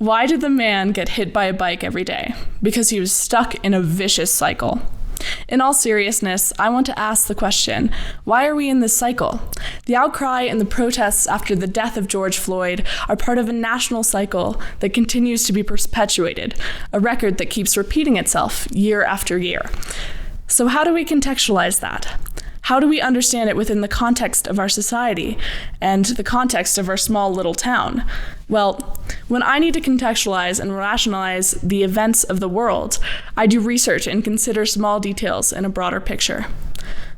Why did the man get hit by a bike every day? Because he was stuck in a vicious cycle. In all seriousness, I want to ask the question, why are we in this cycle? The outcry and the protests after the death of George Floyd are part of a national cycle that continues to be perpetuated, a record that keeps repeating itself year after year. So how do we contextualize that? How do we understand it within the context of our society and the context of our small little town? Well, when I need to contextualize and rationalize the events of the world, I do research and consider small details in a broader picture.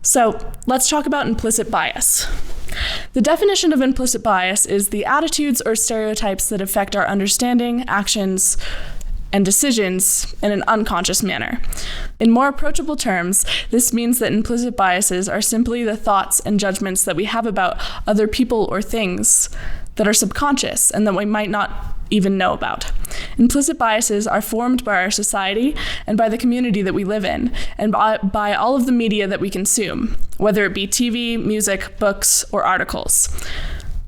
So let's talk about implicit bias. The definition of implicit bias is the attitudes or stereotypes that affect our understanding, actions, and decisions in an unconscious manner. In more approachable terms, this means that implicit biases are simply the thoughts and judgments that we have about other people or things that are subconscious and that we might not even know about. Implicit biases are formed by our society and by the community that we live in, and by all of the media that we consume, whether it be TV, music, books, or articles.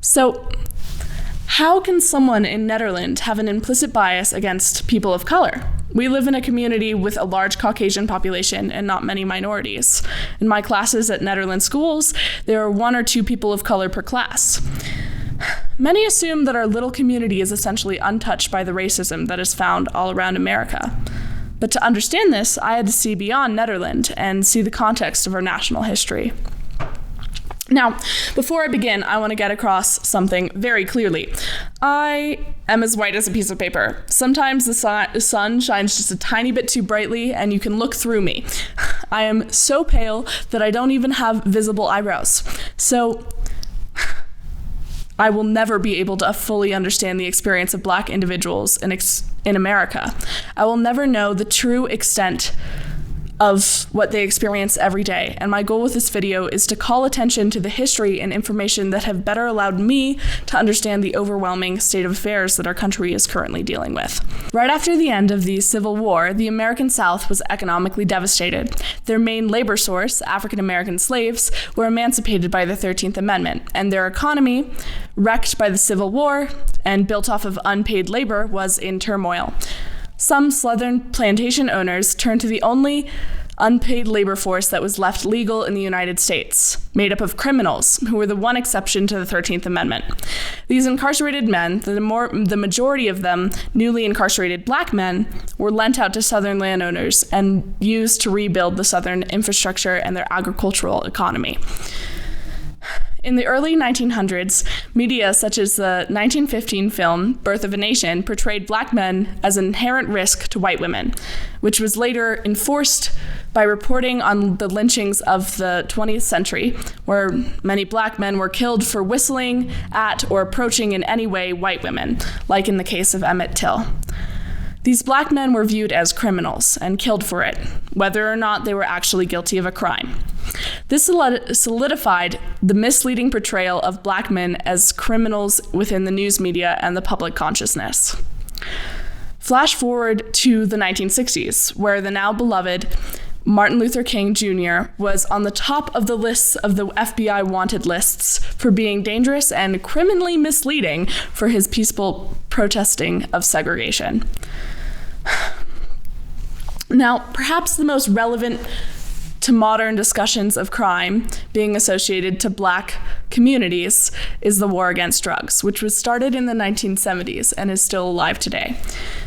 So, how can someone in Netherlands have an implicit bias against people of color? We live in a community with a large Caucasian population and not many minorities. In my classes at Netherlands schools, there are 1 or 2 people of color per class. Many assume that our little community is essentially untouched by the racism that is found all around America. But to understand this, I had to see beyond Netherlands and see the context of our national history. Now, before I begin, I want to get across something very clearly. I am as white as a piece of paper. Sometimes the sun shines just a tiny bit too brightly and you can look through me. I am so pale that I don't even have visible eyebrows. So I will never be able to fully understand the experience of Black individuals in America. I will never know the true extent of what they experience every day. And my goal with this video is to call attention to the history and information that have better allowed me to understand the overwhelming state of affairs that our country is currently dealing with. Right after the end of the Civil War, the American South was economically devastated. Their main labor source, African American slaves, were emancipated by the 13th Amendment, and their economy, wrecked by the Civil War and built off of unpaid labor, was in turmoil. Some Southern plantation owners turned to the only unpaid labor force that was left legal in the United States, made up of criminals, who were the one exception to the 13th Amendment. These incarcerated men, the majority of them newly incarcerated Black men, were lent out to Southern landowners and used to rebuild the Southern infrastructure and their agricultural economy. In the early 1900s, media such as the 1915 film Birth of a Nation portrayed Black men as an inherent risk to white women, which was later enforced by reporting on the lynchings of the 20th century, where many Black men were killed for whistling at or approaching in any way white women, like in the case of Emmett Till. These Black men were viewed as criminals and killed for it, whether or not they were actually guilty of a crime. This solidified the misleading portrayal of Black men as criminals within the news media and the public consciousness. Flash forward to the 1960s, where the now beloved Martin Luther King Jr. was on the top of the lists of the FBI wanted lists for being dangerous and criminally misleading for his peaceful protesting of segregation. Now, perhaps the most relevant to modern discussions of crime being associated to Black communities is the war against drugs, which was started in the 1970s and is still alive today.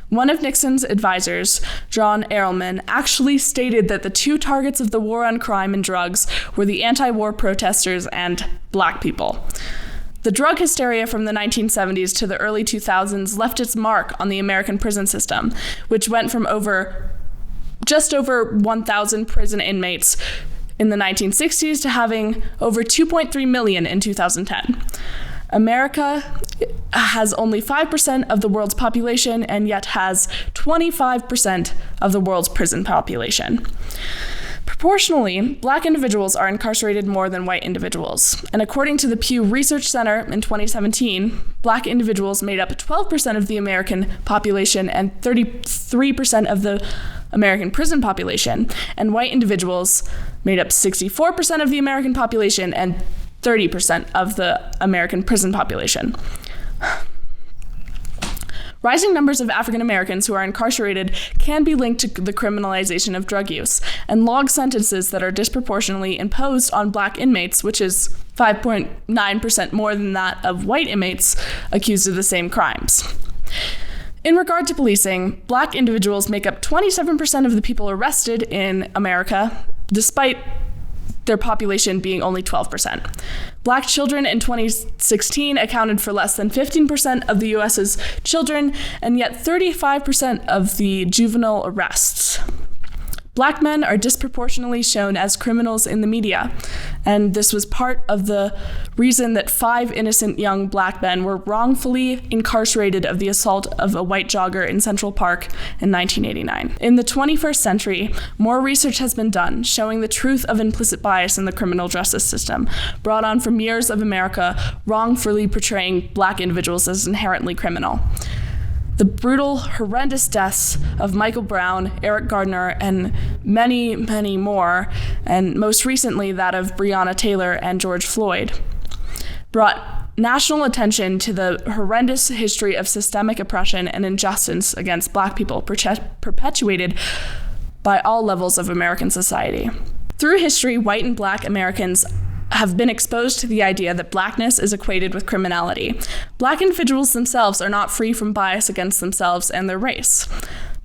One of Nixon's advisors, John Ehrlichman, actually stated that the 2 targets of the war on crime and drugs were the anti-war protesters and Black people. The drug hysteria from the 1970s to the early 2000s left its mark on the American prison system, which went from just over 1,000 prison inmates in the 1960s to having over 2.3 million in 2010. America has only 5% of the world's population and yet has 25% of the world's prison population. Proportionally, Black individuals are incarcerated more than white individuals. And according to the Pew Research Center in 2017, Black individuals made up 12% of the American population and 33% of the American prison population, and white individuals made up 64% of the American population and 30% of the American prison population. Rising numbers of African Americans who are incarcerated can be linked to the criminalization of drug use, and long sentences that are disproportionately imposed on Black inmates, which is 5.9% more than that of white inmates accused of the same crimes. In regard to policing, Black individuals make up 27% of the people arrested in America, despite their population being only 12%. Black children in 2016 accounted for less than 15% of the U.S.'s children, and yet 35% of the juvenile arrests. Black men are disproportionately shown as criminals in the media, and this was part of the reason that 5 innocent young Black men were wrongfully incarcerated of the assault of a white jogger in Central Park in 1989. In the 21st century, more research has been done showing the truth of implicit bias in the criminal justice system, brought on from years of America wrongfully portraying Black individuals as inherently criminal. The brutal, horrendous deaths of Michael Brown, Eric Gardner, and many, many more, and most recently that of Breonna Taylor and George Floyd, brought national attention to the horrendous history of systemic oppression and injustice against Black people perpetuated by all levels of American society. Through history, white and Black Americans have been exposed to the idea that Blackness is equated with criminality. Black individuals themselves are not free from bias against themselves and their race.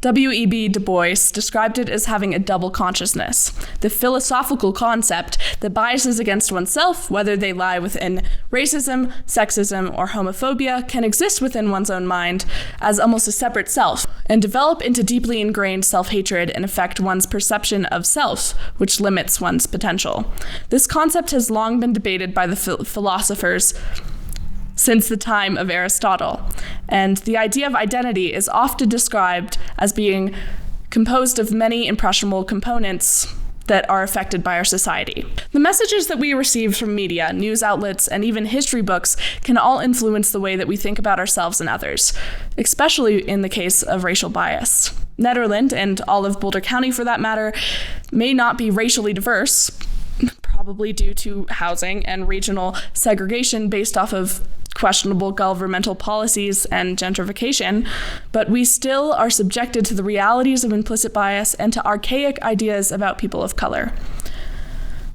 W.E.B. Du Bois described it as having a double consciousness, the philosophical concept that biases against oneself, whether they lie within racism, sexism, or homophobia, can exist within one's own mind as almost a separate self, and develop into deeply ingrained self-hatred and affect one's perception of self, which limits one's potential. This concept has long been debated by the philosophers since the time of Aristotle, and the idea of identity is often described as being composed of many impressionable components that are affected by our society. The messages that we receive from media, news outlets, and even history books can all influence the way that we think about ourselves and others, especially in the case of racial bias. Nederland, and all of Boulder County for that matter, may not be racially diverse, probably due to housing and regional segregation based off of questionable governmental policies and gentrification, but we still are subjected to the realities of implicit bias and to archaic ideas about people of color.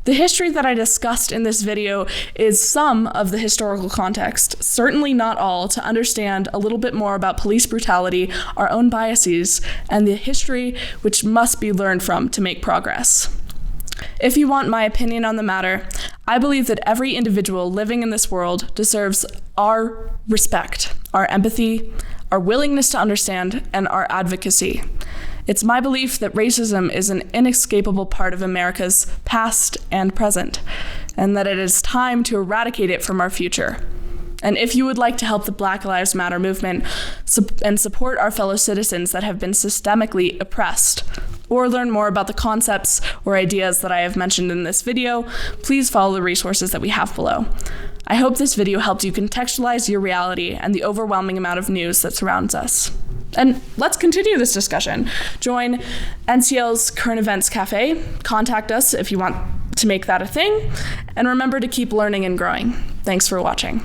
The history that I discussed in this video is some of the historical context, certainly not all, to understand a little bit more about police brutality, our own biases, and the history which must be learned from to make progress. If you want my opinion on the matter, I believe that every individual living in this world deserves our respect, our empathy, our willingness to understand, and our advocacy. It's my belief that racism is an inescapable part of America's past and present, and that it is time to eradicate it from our future. And if you would like to help the Black Lives Matter movement and support our fellow citizens that have been systemically oppressed, or learn more about the concepts or ideas that I have mentioned in this video, please follow the resources that we have below. I hope this video helped you contextualize your reality and the overwhelming amount of news that surrounds us. And let's continue this discussion. Join NCL's Current Events Cafe. Contact us if you want to make that a thing. And remember to keep learning and growing. Thanks for watching.